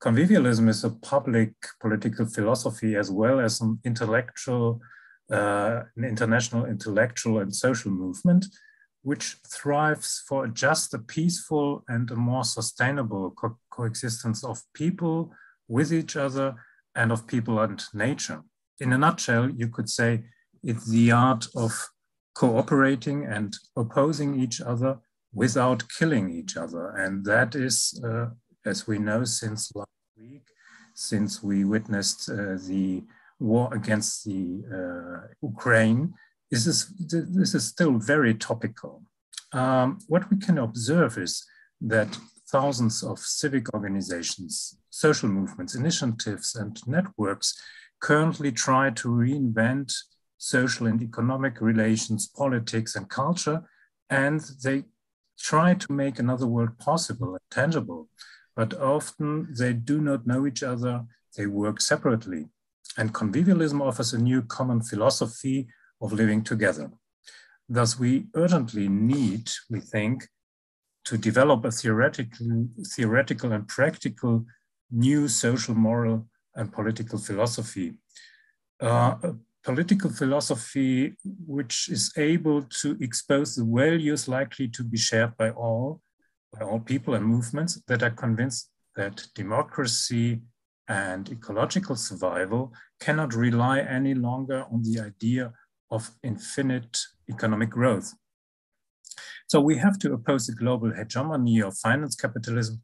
Convivialism is a public political philosophy as well as an intellectual, an international intellectual and social movement, which thrives for just a peaceful and a more sustainable coexistence of people with each other and of people and nature. In a nutshell, you could say it's the art of cooperating and opposing each other without killing each other. And that is, as we know since last week, since we witnessed the war against the Ukraine, this is still very topical. What we can observe is that thousands of civic organizations, social movements, initiatives, and networks currently try to reinvent social and economic relations, politics, and culture, and they try to make another world possible and tangible. But often they do not know each other, they work separately. And convivialism offers a new common philosophy of living together. Thus, we urgently need, we think, to develop a theoretical and practical new social, moral, and political philosophy. A political philosophy which is able to expose the values likely to be shared by all people and movements that are convinced that democracy and ecological survival cannot rely any longer on the idea of infinite economic growth. So we have to oppose the global hegemony of finance capitalism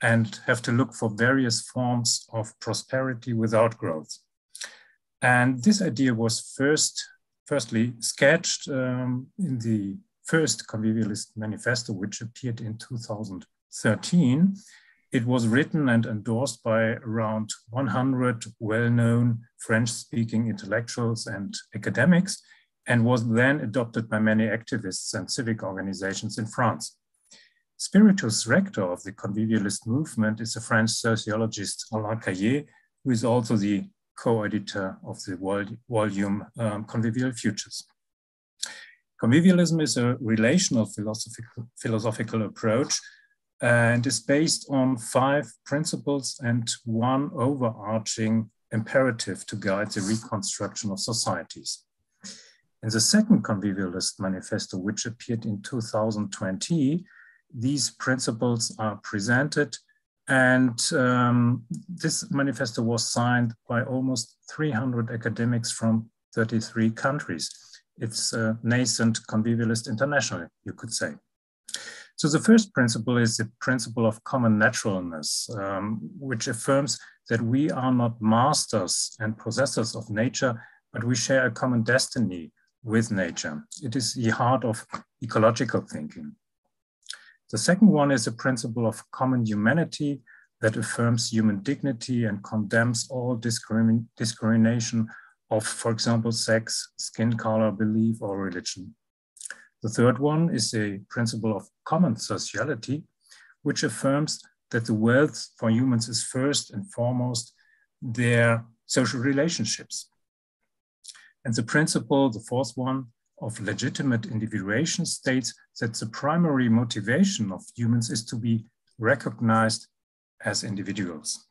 and have to look for various forms of prosperity without growth. And this idea was firstly sketched in the first Convivialist Manifesto, which appeared in 2013. It was written and endorsed by around 100 well-known French-speaking intellectuals and academics, and was then adopted by many activists and civic organizations in France. Spiritus rector of the convivialist movement is the French sociologist Alain Caillé, who is also the co-editor of the volume Convivial Futures. Convivialism is a relational philosophical approach and is based on 5 principles and 1 overarching imperative to guide the reconstruction of societies. In the second Convivialist Manifesto, which appeared in 2020, these principles are presented, and this manifesto was signed by almost 300 academics from 33 countries. It's a nascent convivialist international, you could say. So the first principle is the principle of common naturalness, which affirms that we are not masters and possessors of nature, but we share a common destiny with nature. It is the heart of ecological thinking. The second one is a principle of common humanity that affirms human dignity and condemns all discrimination of, for example, sex, skin color, belief, or religion. The third one is a principle of common sociality, which affirms that the wealth for humans is first and foremost their social relationships. And the principle, the fourth one, of legitimate individuation states that the primary motivation of humans is to be recognized as individuals.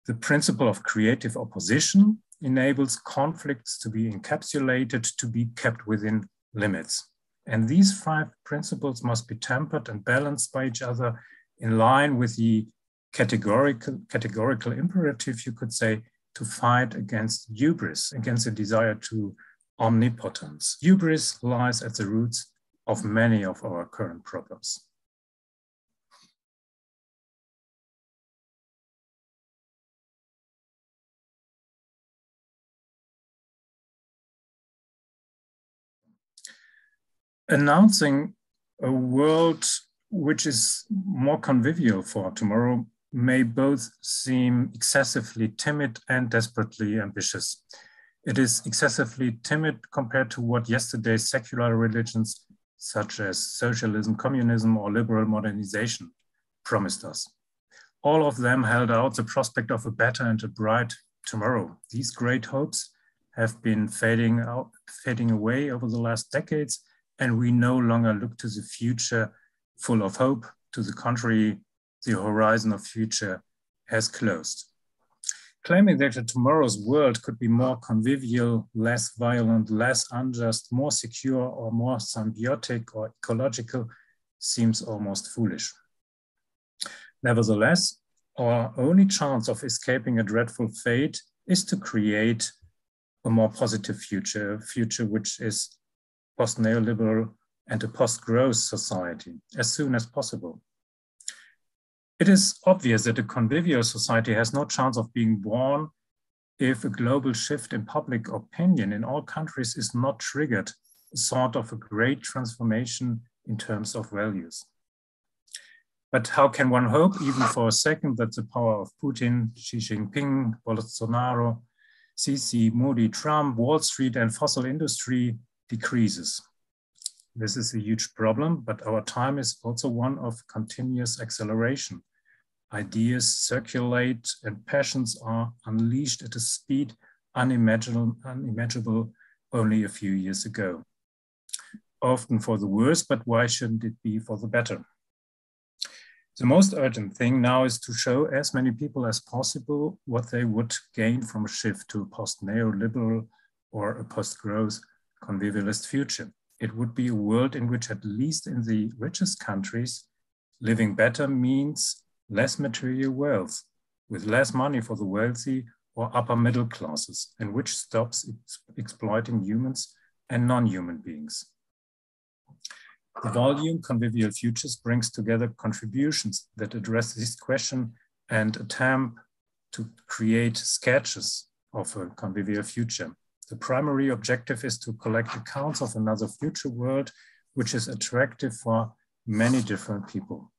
The principle of creative opposition enables conflicts to be encapsulated, to be kept within limits. And these 5 principles must be tempered and balanced by each other in line with the categorical imperative, you could say, to fight against hubris, against the desire to omnipotence. Hubris lies at the roots of many of our current problems. Announcing a world which is more convivial for tomorrow may both seem excessively timid and desperately ambitious. It is excessively timid compared to what yesterday's secular religions, such as socialism, communism, or liberal modernization, promised us. All of them held out the prospect of a better and a bright tomorrow. These great hopes have been fading away over the last decades, and we no longer look to the future full of hope. To the contrary, the horizon of future has closed. Claiming that tomorrow's world could be more convivial, less violent, less unjust, more secure, or more symbiotic or ecological seems almost foolish. Nevertheless, our only chance of escaping a dreadful fate is to create a more positive future, a future which is post-neoliberal and a post-growth society as soon as possible. It is obvious that a convivial society has no chance of being born if a global shift in public opinion in all countries is not triggered, sort of a great transformation in terms of values. But how can one hope, even for a second, that the power of Putin, Xi Jinping, Bolsonaro, Sisi, Modi, Trump, Wall Street, and fossil industry decreases? This is a huge problem, but our time is also one of continuous acceleration. Ideas circulate and passions are unleashed at a speed unimaginable only a few years ago. Often for the worse, but why shouldn't it be for the better? The most urgent thing now is to show as many people as possible what they would gain from a shift to a post-neoliberal or a post-growth convivialist future. It would be a world in which, at least in the richest countries, living better means less material wealth, with less money for the wealthy or upper middle classes, and which stops exploiting humans and non-human beings. The volume Convivial Futures brings together contributions that address this question and attempt to create sketches of a convivial future. The primary objective is to collect accounts of another future world, which is attractive for many different people.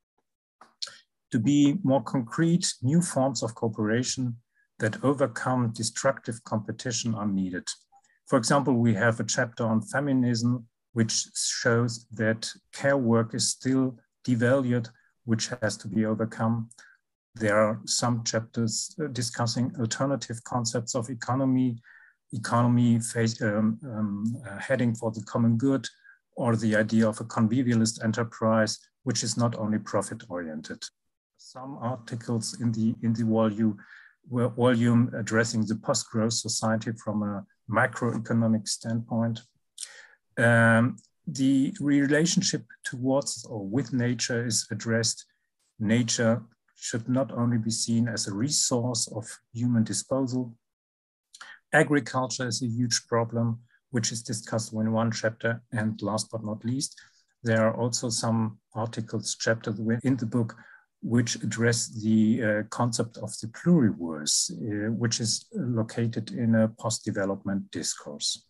To be more concrete, new forms of cooperation that overcome destructive competition are needed. For example, we have a chapter on feminism, which shows that care work is still devalued, which has to be overcome. There are some chapters discussing alternative concepts of economy heading for the common good, or the idea of a convivialist enterprise, which is not only profit-oriented. Some articles in the volume addressing the post-growth society from a macroeconomic standpoint. The relationship towards or with nature is addressed. Nature should not only be seen as a resource of human disposal. Agriculture is a huge problem, which is discussed in one chapter. And last but not least, there are also some articles, chapters in the book, which address the concept of the pluriverse, which is located in a post-development discourse.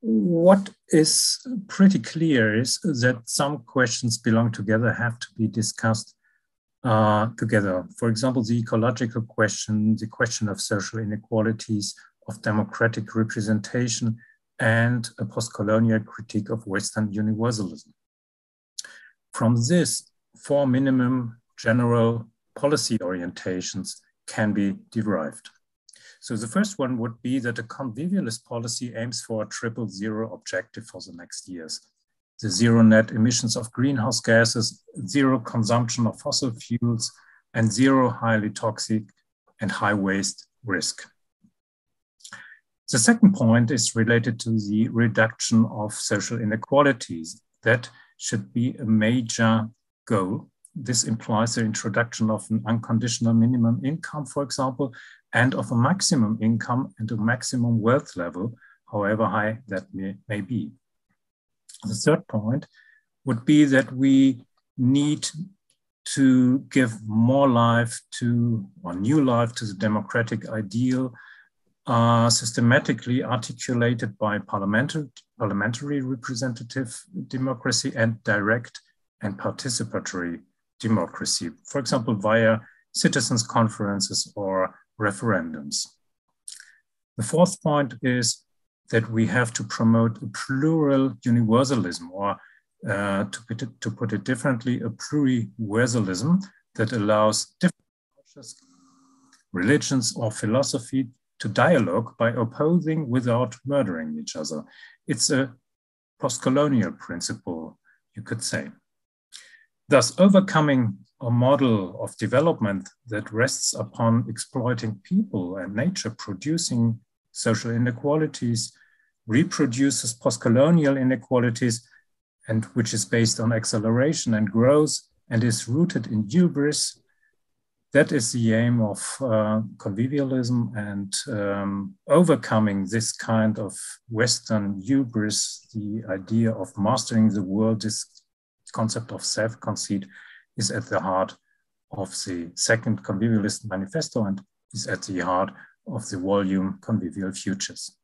What is pretty clear is that some questions belong together, have to be discussed together. For example, the ecological question, the question of social inequalities, of democratic representation, and a post-colonial critique of Western universalism. From this, 4 minimum general policy orientations can be derived. So the first one would be that a convivialist policy aims for a 000 objective for the next years. The zero net emissions of greenhouse gases, zero consumption of fossil fuels, and zero highly toxic and high waste risk. The second point is related to the reduction of social inequalities. That should be a major goal. This implies the introduction of an unconditional minimum income, for example, and of a maximum income and a maximum wealth level, however high that may be. The third point would be that we need to give more life to, or new life to, the democratic ideal, systematically articulated by parliamentary representative democracy and direct and participatory democracy, for example, via citizens' conferences or referendums. The fourth point is that we have to promote a plural universalism, or to put it differently, a pluriversalism that allows different cultures, religions, or philosophy to dialogue by opposing without murdering each other. It's a post-colonial principle, you could say. Thus, overcoming a model of development that rests upon exploiting people and nature, producing social inequalities, reproduces post-colonial inequalities, and which is based on acceleration and growth and is rooted in hubris. That is the aim of convivialism, and overcoming this kind of Western hubris, the idea of mastering the world, this concept of self-conceit, is at the heart of the Second Convivialist Manifesto and is at the heart of the volume Convivial Futures.